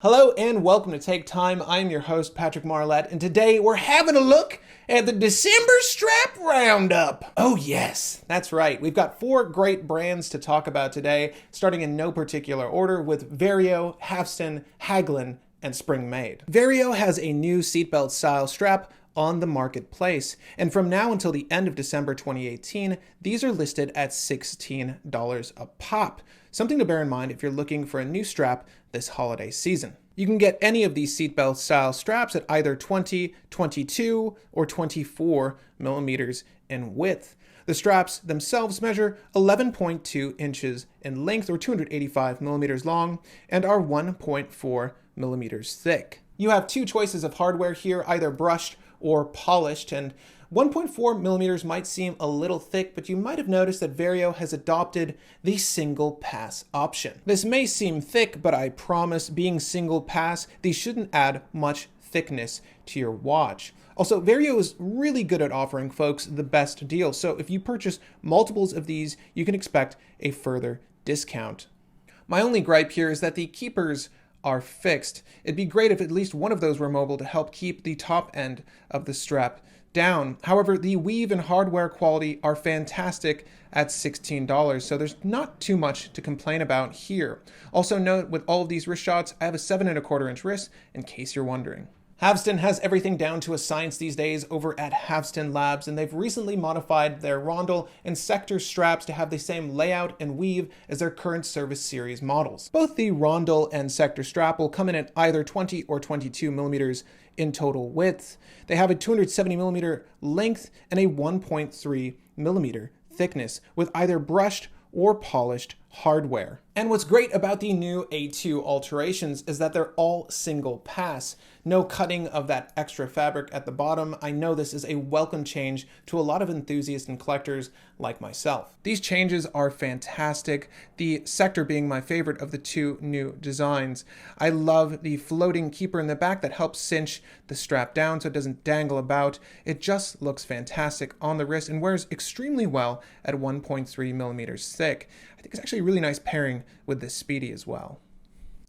Hello and welcome to Take Time. I'm your host, Patrick Marlette, and today we're having a look at the December Strap Roundup. Oh yes, that's right. We've got 4 great brands to talk about today, starting in no particular order with Vario, Haveston, Haglund, and Spring Made. Vario has a new seatbelt style strap on the marketplace, and from now until the end of December 2018, these are listed at $16 a pop. Something to bear in mind if you're looking for a new strap this holiday season. You can get any of these seatbelt style straps at either 20, 22, or 24 millimeters in width. The straps themselves measure 11.2 inches in length or 285 millimeters long and are 1.4 millimeters thick. You have 2 choices of hardware here, either brushed or polished, and 1.4 millimeters might seem a little thick, but you might have noticed that Vario has adopted the single pass option. This may seem thick, but I promise, being single pass, these shouldn't add much thickness to your watch. Also, Vario is really good at offering folks the best deal, so if you purchase multiples of these, you can expect a further discount. My only gripe here is that the keepers are fixed. It'd be great if at least one of those were mobile to help keep the top end of the strap down. However, the weave and hardware quality are fantastic at $16, so there's not too much to complain about here. Also note, with all of these wrist shots, I have a 7¼ inch wrist, in case you're wondering. Haveston has everything down to a science these days over at Haveston Labs, and they've recently modified their rondel and sector straps to have the same layout and weave as their current Service Series models. Both the rondel and sector strap will come in at either 20 or 22 millimeters in total width. They have a 270 millimeter length and a 1.3 millimeter thickness with either brushed or polished hardware. And what's great about the new A2 alterations is that they're all single pass. No cutting of that extra fabric at the bottom. I know this is a welcome change to a lot of enthusiasts and collectors like myself. These changes are fantastic, the sector being my favorite of the 2 new designs. I love the floating keeper in the back that helps cinch the strap down so it doesn't dangle about. It just looks fantastic on the wrist and wears extremely well at 1.3 millimeters thick. I think it's actually a really nice pairing with this Speedy as well.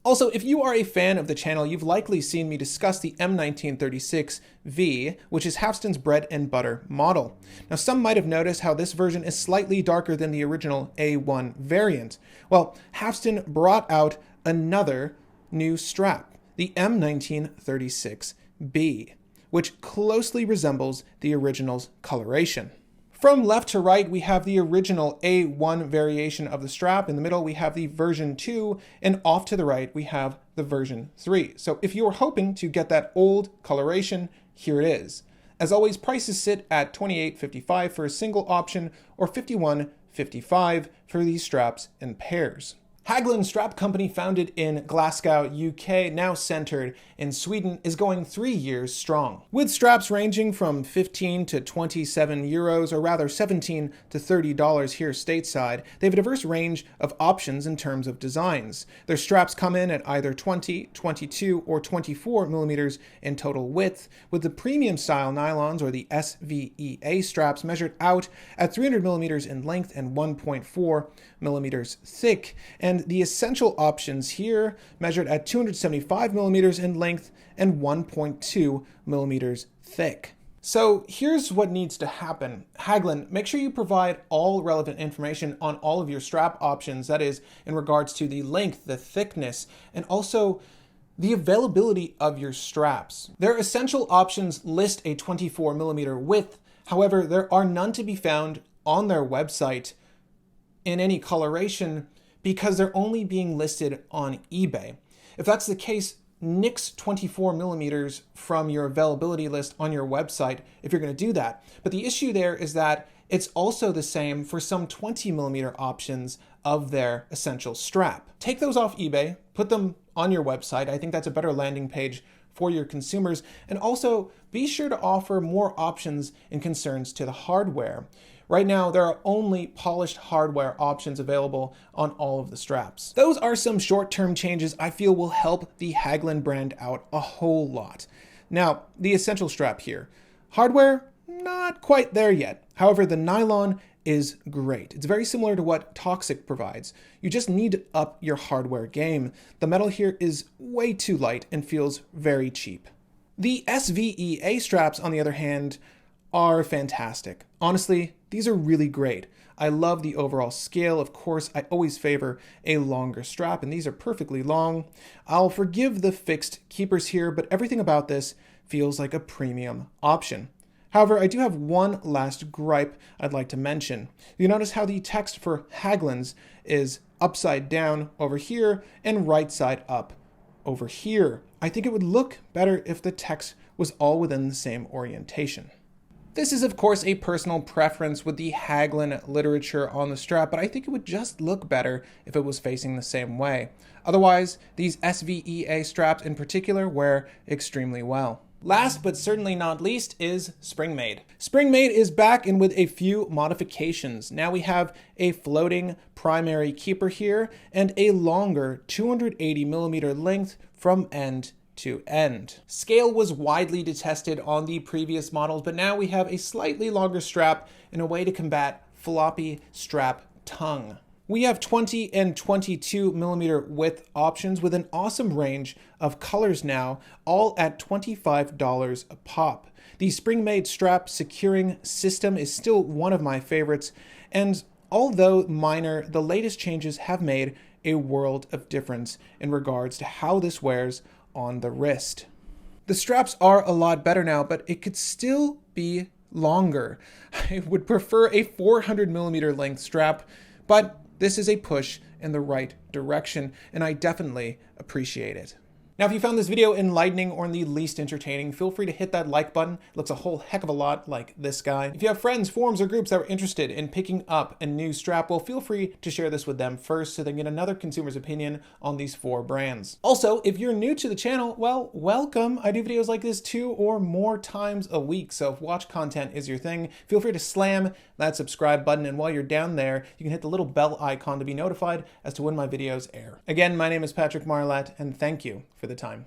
Also, if you are a fan of the channel, you've likely seen me discuss the M1936V, which is Haveston's bread and butter model. Now, some might have noticed how this version is slightly darker than the original A1 variant. Well, Haveston brought out another new strap, the M1936B, which closely resembles the original's coloration. From left to right, we have the original A1 variation of the strap. In the middle, we have the version 2, and off to the right, we have the version 3. So if you were hoping to get that old coloration, here it is. As always, prices sit at $28.55 for a single option or $51.55 for these straps in pairs. Hagglund Strap Company, founded in Glasgow, UK, now centered in Sweden, is going 3 years strong. With straps ranging from 15 to 27 euros, or rather $17 to $30 here stateside, they have a diverse range of options in terms of designs. Their straps come in at either 20, 22, or 24 millimeters in total width, with the premium style nylons, or the SVEA straps, measured out at 300 millimeters in length and 1.4 millimeters thick, and the essential options here measured at 275 millimeters in length and 1.2 millimeters thick. So here's what needs to happen. Haglund, make sure you provide all relevant information on all of your strap options, that is, in regards to the length, the thickness, and also the availability of your straps. Their essential options list a 24 millimeter width. However, there are none to be found on their website in any coloration because they're only being listed on eBay. If that's the case, nix 24 millimeters from your availability list on your website if you're going to do that. But the issue there is that it's also the same for some 20 millimeter options of their essential strap. Take those off eBay, put them on your website. I think that's a better landing page for your consumers. And also be sure to offer more options in concerns to the hardware. Right now, there are only polished hardware options available on all of the straps. Those are some short-term changes I feel will help the Haglund brand out a whole lot. Now, the essential strap here. Hardware, not quite there yet. However, the nylon is great. It's very similar to what Toxic provides. You just need to up your hardware game. The metal here is way too light and feels very cheap. The SVEA straps, on the other hand, are fantastic. Honestly, these are really great. I love the overall scale. Of course, I always favor a longer strap, and these are perfectly long. I'll forgive the fixed keepers here, but everything about this feels like a premium option. However, I do have one last gripe I'd like to mention. You notice how the text for Haglunds is upside down over here and right side up over here. I think it would look better if the text was all within the same orientation. This is, of course, a personal preference with the Haglund literature on the strap, but I think it would just look better if it was facing the same way. Otherwise, these SVEA straps in particular wear extremely well. Last but certainly not least is Springmade. Springmade is back and with a few modifications. Now we have a floating primary keeper here and a longer 280mm length from end to end. Scale was widely detested on the previous models, but now we have a slightly longer strap in a way to combat floppy strap tongue. We have 20 and 22mm width options with an awesome range of colors now, all at $25 a pop. The Springmade strap securing system is still one of my favorites, and although minor, the latest changes have made a world of difference in regards to how this wears on the wrist. The straps are a lot better now, but it could still be longer. I would prefer a 400mm length strap, but this is a push in the right direction, and I definitely appreciate it. Now, if you found this video enlightening or in the least entertaining, feel free to hit that like button. It looks a whole heck of a lot like this guy. If you have friends, forums, or groups that are interested in picking up a new strap, well, feel free to share this with them first so they can get another consumer's opinion on these 4 brands. Also, if you're new to the channel, well, welcome. I do videos like this 2 or more times a week, so if watch content is your thing, feel free to slam that subscribe button, and while you're down there, you can hit the little bell icon to be notified as to when my videos air. Again, my name is Patrick Marlett, and thank you for the time.